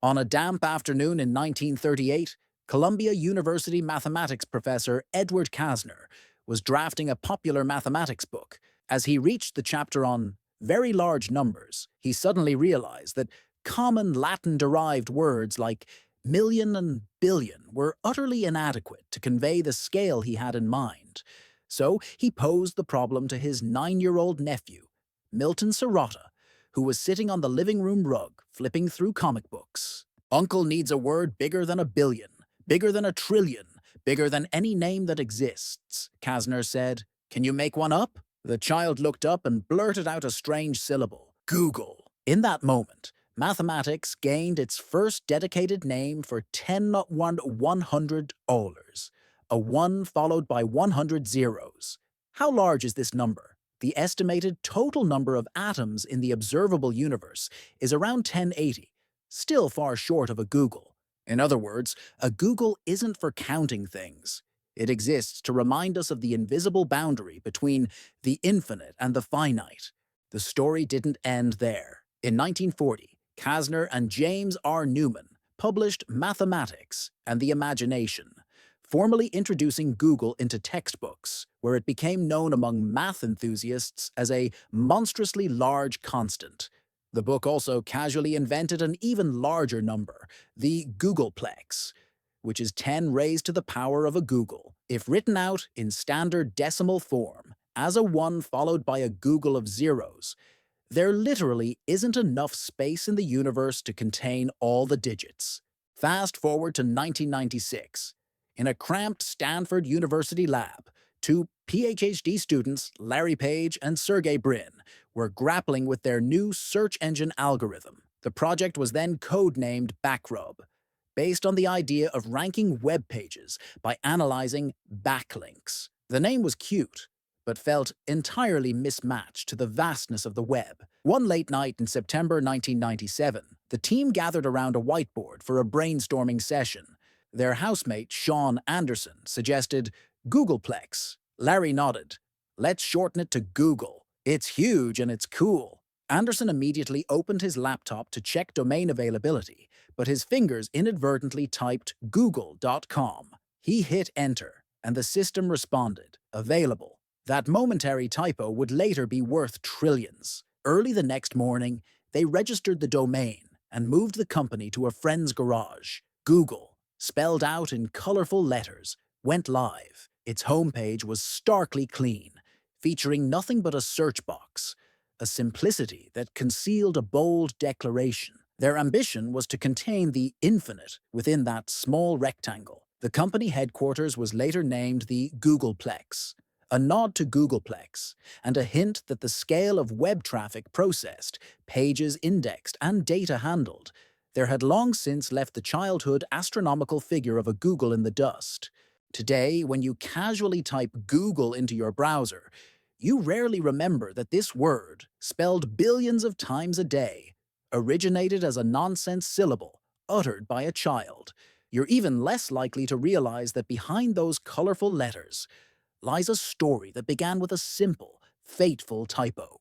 On a damp afternoon in 1938, Columbia University mathematics professor Edward Kasner was drafting a popular mathematics book. As he reached the chapter on very large numbers, he suddenly realized that common Latin-derived words like million and billion were utterly inadequate to convey the scale he had in mind. So he posed the problem to his 9-year-old nephew, Milton Serrata, who was sitting on the living room rug, flipping through comic books. Uncle needs a word bigger than a billion, bigger than a trillion, bigger than any name that exists, Kasner said. Can you make one up? The child looked up and blurted out a strange syllable. Googol. In that moment, mathematics gained its first dedicated name for 100 dollars, a 1 followed by 100 zeros. How large is this number? The estimated total number of atoms in the observable universe is around 1080, still far short of a Googol. In other words, a Googol isn't for counting things. It exists to remind us of the invisible boundary between the infinite and the finite. The story didn't end there. In 1940, Kasner and James R. Newman published Mathematics and the Imagination, formally introducing Googol into textbooks, where it became known among math enthusiasts as a monstrously large constant. The book also casually invented an even larger number, the Googolplex, which is 10 raised to the power of a Googol. If written out in standard decimal form, as a 1 followed by a Googol of zeros, there literally isn't enough space in the universe to contain all the digits. Fast forward to 1996. In a cramped Stanford University lab, two PhD students, Larry Page and Sergey Brin, were grappling with their new search engine algorithm. The project was then codenamed Backrub, based on the idea of ranking web pages by analyzing backlinks. The name was cute, but felt entirely mismatched to the vastness of the web. One late night in September 1997, the team gathered around a whiteboard for a brainstorming session. Their housemate, Sean Anderson, suggested Googolplex. Larry nodded. Let's shorten it to Googol. It's huge and it's cool. Anderson immediately opened his laptop to check domain availability, but his fingers inadvertently typed Googol.com. He hit enter, and the system responded, available. That momentary typo would later be worth trillions. Early the next morning, they registered the domain and moved the company to a friend's garage. Googol, spelled out in colorful letters, went live. Its homepage was starkly clean, featuring nothing but a search box, a simplicity that concealed a bold declaration. Their ambition was to contain the infinite within that small rectangle. The company headquarters was later named the Googolplex, a nod to Googolplex, and a hint that the scale of web traffic processed, pages indexed, and data handled, there had long since left the childhood astronomical figure of a Googol in the dust. Today, when you casually type Googol into your browser, you rarely remember that this word, spelled billions of times a day, originated as a nonsense syllable uttered by a child. You're even less likely to realize that behind those colorful letters lies a story that began with a simple, fateful typo.